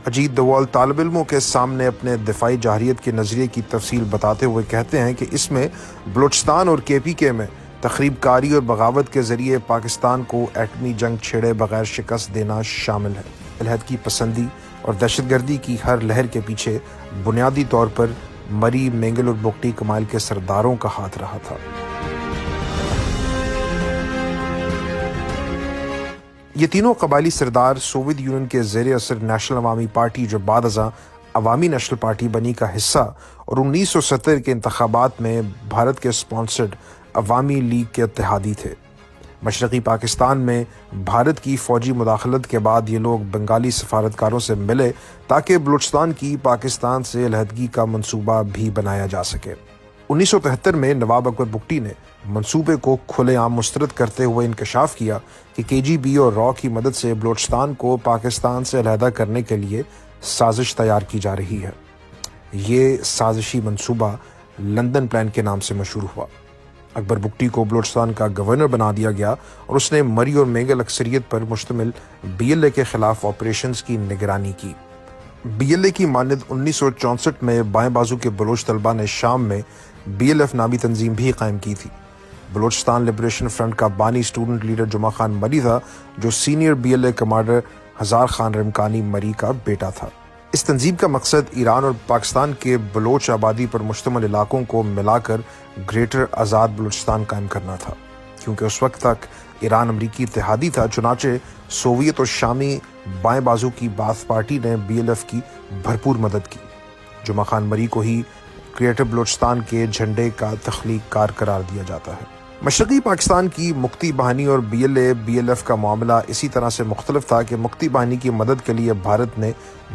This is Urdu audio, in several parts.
اجیت دوال طالب علموں کے سامنے اپنے دفاعی جارحیت کے نظریے کی تفصیل بتاتے ہوئے کہتے ہیں کہ اس میں بلوچستان اور کے پی کے میں تخریب کاری اور بغاوت کے ذریعے پاکستان کو ایٹمی جنگ چھیڑے بغیر شکست دینا شامل ہے۔ علیحدگی پسندی اور دہشت گردی کی ہر لہر کے پیچھے بنیادی طور پر مری، مینگل اور بگٹی قبائل کے سرداروں کا ہاتھ رہا تھا۔ یہ تینوں قبائلی سردار سوویت یونین کے زیر اثر نیشنل عوامی پارٹی، جو بعد ازاں عوامی نیشنل پارٹی بنی، کا حصہ اور 1970 کے انتخابات میں بھارت کے اسپانسرڈ عوامی لیگ کے اتحادی تھے۔ مشرقی پاکستان میں بھارت کی فوجی مداخلت کے بعد یہ لوگ بنگالی سفارتکاروں سے ملے تاکہ بلوچستان کی پاکستان سے علیحدگی کا منصوبہ بھی بنایا جا سکے۔ 1973 میں نواب اکبر بگٹی نے منصوبے کو کھلے عام مسترد کرتے ہوئے انکشاف کیا کہ کے جی بی اور را کی مدد سے بلوچستان کو پاکستان سے علیحدہ کرنے کے لیے سازش تیار کی جا رہی ہے۔ یہ سازشی منصوبہ لندن پلان کے نام سے مشہور ہوا۔ اکبر بگٹی کو بلوچستان کا گورنر بنا دیا گیا اور اس نے مری اور مینگل اکثریت پر مشتمل بی ایل اے کے خلاف آپریشنز کی نگرانی کی۔ بی ایل اے کی مانند 1964 میں بائیں بازو کے بلوچ طلبہ نے شام میں بی ایل ایف نامی تنظیم بھی قائم کی تھی۔ بلوچستان لبریشن فرنٹ کا بانی اسٹوڈنٹ لیڈر جمعہ خان مری تھا، جو senior B L A commander Hazar Khan رمکانی مری کا بیٹا تھا۔ اس تنظیم کا مقصد ایران اور پاکستان کے بلوچ آبادی پر مشتمل علاقوں کو ملا کر گریٹر آزاد بلوچستان قائم کرنا تھا۔ کیونکہ اس وقت تک ایران امریکی اتحادی تھا، چنانچہ سوویت اور شامی بائیں بازو کی باعث پارٹی نے بی ایل ایف کی بھرپور مدد کی۔ جمعہ خان مری کو ہی گریٹر بلوچستان کے جھنڈے کا تخلیق کار قرار دیا جاتا ہے۔ مشرقی پاکستان کی مکتی باہنی اور بی ایل ایف کا معاملہ اسی طرح سے مختلف تھا کہ مکتی باہنی کی مدد کے لیے بھارت نے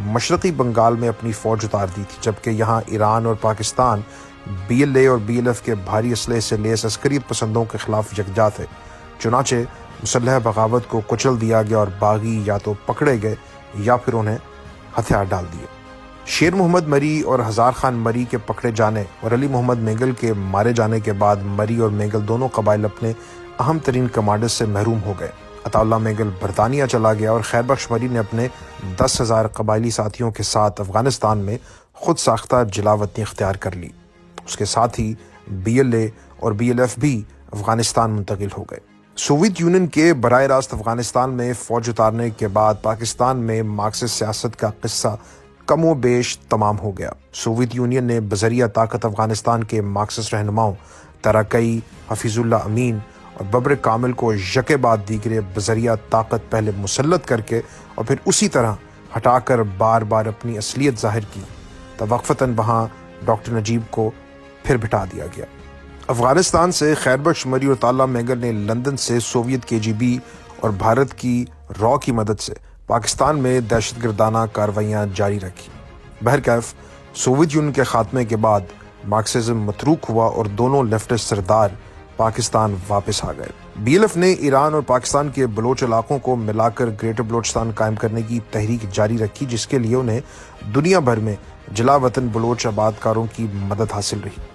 مشرقی بنگال میں اپنی فوج اتار دی تھی، جبکہ یہاں ایران اور پاکستان بی ایل اے اور بی ایل ایف کے بھاری اسلحے سے لیس عسکریت پسندوں کے خلاف یکجا تھے۔ چنانچہ مسلح بغاوت کو کچل دیا گیا اور باغی یا تو پکڑے گئے یا پھر انہیں ہتھیار ڈال دیے۔ شیر محمد مری اور ہزار خان مری کے پکڑے جانے اور علی محمد مینگل کے مارے جانے کے بعد مری اور مینگل دونوں قبائل اپنے اہم ترین کمانڈرز سے محروم ہو گئے۔ عطا اللہ مینگل برطانیہ چلا گیا اور خیر بخش مری نے اپنے 10,000 قبائلی ساتھیوں کے ساتھ افغانستان میں خود ساختہ جلا وطنی اختیار کر لی۔ اس کے ساتھ ہی بی ایل اے اور بی ایل ایف بھی افغانستان منتقل ہو گئے۔ سوویت یونین کے براہ راست افغانستان میں فوج اتارنے کے بعد پاکستان میں مارکسسٹ سیاست کا قصہ کم و بیش تمام ہو گیا۔ سوویت یونین نے بذریعہ طاقت افغانستان کے مارکسسٹ رہنماؤں ترقئی، حفیظ اللہ امین اور ببر کامل کو یکے بعد دیگرے بذریعہ طاقت پہلے مسلط کر کے اور پھر اسی طرح ہٹا کر بار بار اپنی اصلیت ظاہر کی۔ توقفتاً وہاں ڈاکٹر نجیب کو پھر بٹھا دیا گیا۔ افغانستان سے خیر بخش مری اور طالب مینگل نے لندن سے سوویت کے جی بی اور بھارت کی را کی مدد سے پاکستان میں دہشت گردانہ کارروائیاں جاری رکھی۔ بہرکیف سوویت یونین کے خاتمے کے بعد مارکسزم متروک ہوا اور دونوں لیفٹسٹ سردار پاکستان واپس آ گئے۔ بی ایل ایف نے ایران اور پاکستان کے بلوچ علاقوں کو ملا کر گریٹر بلوچستان قائم کرنے کی تحریک جاری رکھی، جس کے لیے انہیں دنیا بھر میں جلا وطن بلوچ آبادکاروں کی مدد حاصل رہی۔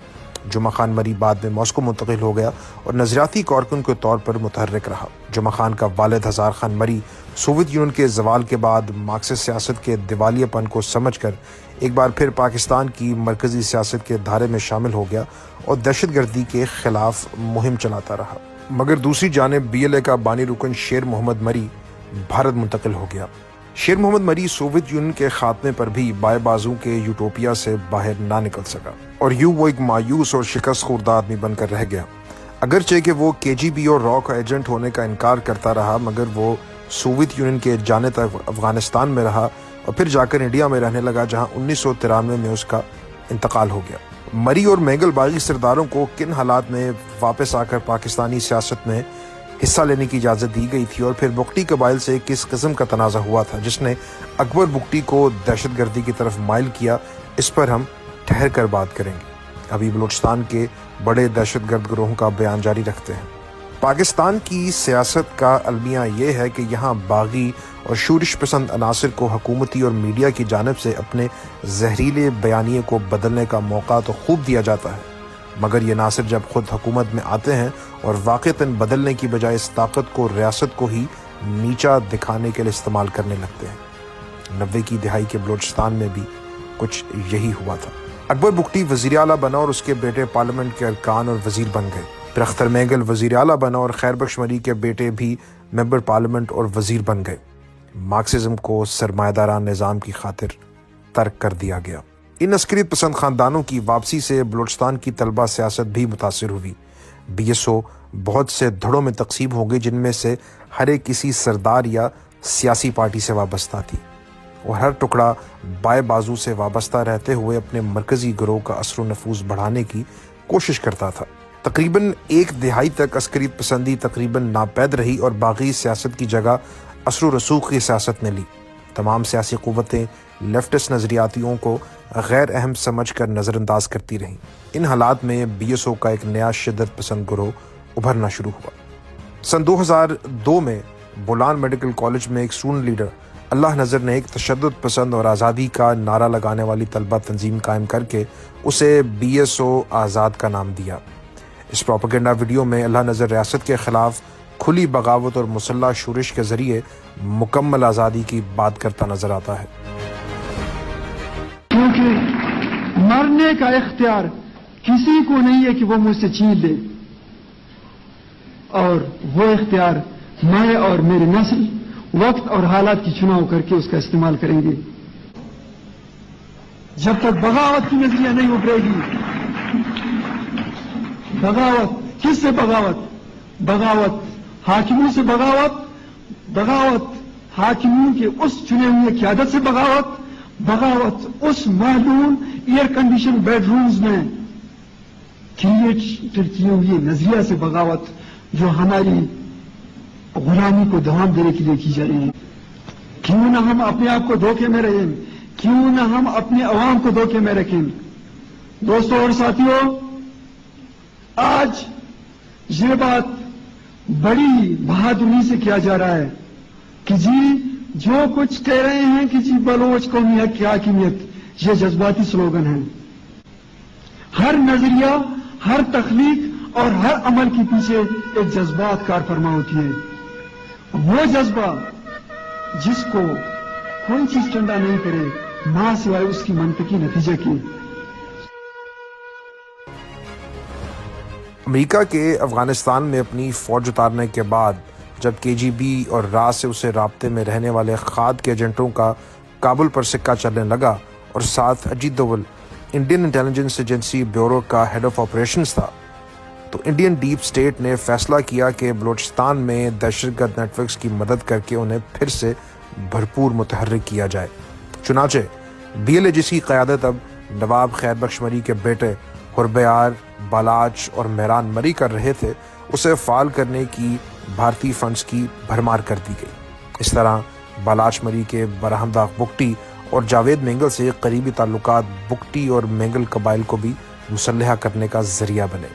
جمعہ خان مری بعد میں ماسکو منتقل ہو گیا اور نظریاتی کارکن کے طور پر متحرک رہا۔ جمعہ خان کا والد ہزار خان مری سوویت یونین کے زوال کے بعد مارکسسٹ سیاست کے دیوالیہ پن کو سمجھ کر ایک بار پھر پاکستان کی مرکزی سیاست کے دھارے میں شامل ہو گیا اور دہشت گردی کے خلاف مہم چلاتا رہا۔ مگر دوسری جانب بی ایل اے کا بانی رکن شیر محمد مری بھارت منتقل ہو گیا۔ شیر محمد مری سوویت یونین کے خاتمے پر بھی بائیں بازو کے یوٹوپیا سے باہر نہ نکل سکا اور یوں وہ ایک مایوس اور شکست خوردہ آدمی بن کر رہ گیا۔ اگرچہ کہ وہ کے جی بی اور را کا ایجنٹ ہونے کا انکار کرتا رہا، مگر وہ سوویت یونین کے جانے تک افغانستان میں رہا اور پھر جا کر انڈیا میں رہنے لگا، جہاں 1993 میں اس کا انتقال ہو گیا۔ مری اور مینگل باغی سرداروں کو کن حالات میں واپس آ کر پاکستانی سیاست میں حصہ لینے کی اجازت دی گئی تھی اور پھر بگٹی قبائل سے کس قسم کا تنازع ہوا تھا جس نے اکبر بگٹی کو دہشت گردی کی طرف مائل کیا، اس پر ہم ٹھہر کر بات کریں گے۔ ابھی بلوچستان کے بڑے دہشت گرد گروہوں کا بیان جاری رکھتے ہیں۔ پاکستان کی سیاست کا المیہ یہ ہے کہ یہاں باغی اور شورش پسند عناصر کو حکومتی اور میڈیا کی جانب سے اپنے زہریلے بیانیے کو بدلنے کا موقع تو خوب دیا جاتا ہے، مگر یہ عناصر جب خود حکومت میں آتے ہیں اور واقعتاً بدلنے کی بجائے اس طاقت کو ریاست کو ہی نیچا دکھانے کے لیے استعمال کرنے لگتے ہیں۔ 90 کی دہائی کے بلوچستان میں بھی کچھ یہی ہوا تھا۔ اکبر بگٹی وزیر اعلیٰ بنا اور اس کے بیٹے پارلیمنٹ کے ارکان اور وزیر بن گئے۔ پھر اختر مینگل وزیر اعلیٰ بنا اور خیر بخش مری کے بیٹے بھی ممبر پارلیمنٹ اور وزیر بن گئے۔ مارکسزم کو سرمایہ داران نظام کی خاطر ترک کر دیا گیا۔ ان عسکریت پسند خاندانوں کی واپسی سے بلوچستان کی طلبہ سیاست بھی متاثر ہوئی۔ بی ایس او بہت سے دھڑوں میں تقسیم ہو گئی، جن میں سے ہر ایک کسی سردار یا سیاسی پارٹی سے وابستہ تھی، اور ہر ٹکڑا بائیں بازو سے وابستہ رہتے ہوئے اپنے مرکزی گروہ کا اثر و نفوذ بڑھانے کی کوشش کرتا تھا۔ تقریباً ایک دہائی تک عسکریت پسندی تقریباً ناپید رہی اور باغی سیاست کی جگہ اثر و رسوخ کی سیاست نے لی۔ تمام سیاسی قوتیں لیفٹسٹ نظریاتیوں کو غیر اہم سمجھ کر نظر انداز کرتی رہیں۔ ان حالات میں بی ایس او کا ایک نیا شدت پسند گروہ ابھرنا شروع ہوا۔ سن 2002 میں بولان میڈیکل کالج میں ایک اسٹوڈنٹ لیڈر اللہ نظر نے ایک تشدد پسند اور آزادی کا نعرہ لگانے والی طلبہ تنظیم قائم کر کے اسے بی ایس او آزاد کا نام دیا۔ اس پروپیگنڈا ویڈیو میں اللہ نظر ریاست کے خلاف کھلی بغاوت اور مسلح شورش کے ذریعے مکمل آزادی کی بات کرتا نظر آتا ہے۔ کیونکہ مرنے کا اختیار کسی کو نہیں ہے کہ وہ مجھ سے چھین لے، اور وہ اختیار میں اور میری نسل وقت اور حالات کی چناؤ کر کے اس کا استعمال کریں گے۔ جب تک بغاوت کی نظریہ نہیں ابھرے گی، بغاوت کس سے بغاوت؟ بغاوت حاکموں سے بغاوت، بغاوت حاکموں کے اس چنے ہوئے قیادت سے بغاوت، بغاوت اس معلوم ایئر کنڈیشن بیڈ رومز میں کریٹ کیے ہوئے نظریہ سے بغاوت جو ہماری غلامی کو دوام دینے کے لیے کی جا رہی ہے۔ کیوں نہ ہم اپنے آپ کو دھوکے میں رہیں، کیوں نہ ہم اپنے عوام کو دھوکے میں رکھیں۔ دوستوں اور ساتھیوں، آج یہ بات بڑی بہادری سے کیا جا رہا ہے کہ جی جو کچھ کہہ رہے ہیں کہ جی بلوچ قومی حق کی حاکمیت، یہ جذباتی سلوگن ہے۔ ہر نظریہ، ہر تخلیق اور ہر عمل کے پیچھے ایک جذبات کار فرما ہوتی ہے۔ وہ جذبہ جس کو کوئی چیز ٹھنڈا نہیں کرے ماں سوائے اس کی منطقی نتیجے کی۔ امریکہ کے افغانستان میں اپنی فوج اتارنے کے بعد جب کے جی بی اور را سے اسے رابطے میں رہنے والے خاد کے ایجنٹوں کا کابل پر سکہ چلنے لگا اور ساتھ Ajit Doval Indian intelligence agency bureau کا ہیڈ آف آپریشنز تھا، تو انڈین ڈیپ اسٹیٹ نے فیصلہ کیا کہ بلوچستان میں دہشت گرد نیٹ ورکس کی مدد کر کے انہیں پھر سے بھرپور متحرک کیا جائے۔ چنانچہ بی ایل اے جس کی قیادت اب نواب خیر بخش مری کے بیٹے حربیار، بالاچ اور مہران مری کر رہے تھے، اسے فعال کرنے کی بھارتی فنڈز کی بھرمار کر دی گئی۔ اس طرح بالاچ مری کے برہمداغ بگٹی اور جاوید مینگل سے قریبی تعلقات بگٹی اور مینگل قبائل کو بھی مسلح کرنے کا ذریعہ بنے،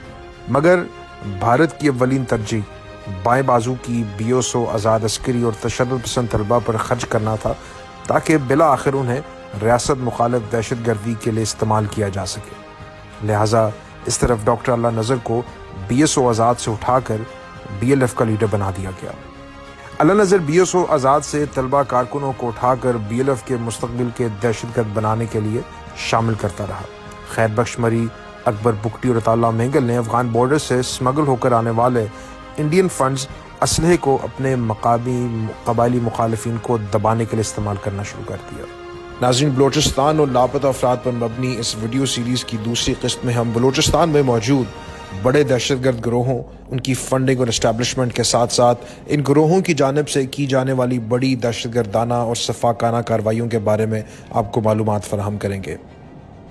مگر بھارت کی اولین ترجیح بائیں بازو کی بی ایس او آزاد عسکری اور تشدد پسند طلبہ پر خرچ کرنا تھا تاکہ بالآخر انہیں ریاست مخالف دہشت گردی کے لیے استعمال کیا جا سکے۔ لہٰذا اس طرف ڈاکٹر اللہ نظر کو بی ایس او آزاد سے اٹھا کر بی ایل ایف کا لیڈر بنا دیا گیا۔ اللہ نظر بی ایس او آزاد سے طلبہ کارکنوں کو اٹھا کر بی ایل ایف کے مستقبل کے دہشت گرد بنانے کے لیے شامل کرتا رہا۔ خیر بخش مری، اکبر بگٹی اور عطا اللہ مینگل نے افغان بارڈر سے اسمگل ہو کر آنے والے انڈین فنڈز اسلحے کو اپنے مقامی قبائلی مخالفین کو دبانے کے لیے استعمال کرنا شروع کر دیا۔ ناظرین، بلوچستان اور لاپتہ افراد پر مبنی اس ویڈیو سیریز کی دوسری قسط میں ہم بلوچستان میں موجود بڑے دہشت گرد گروہوں، ان کی فنڈنگ اور اسٹیبلشمنٹ کے ساتھ ساتھ ان گروہوں کی جانب سے کی جانے والی بڑی دہشت گردانہ اور صفاقانہ کارروائیوں کے بارے میں آپ کو معلومات فراہم کریں گے۔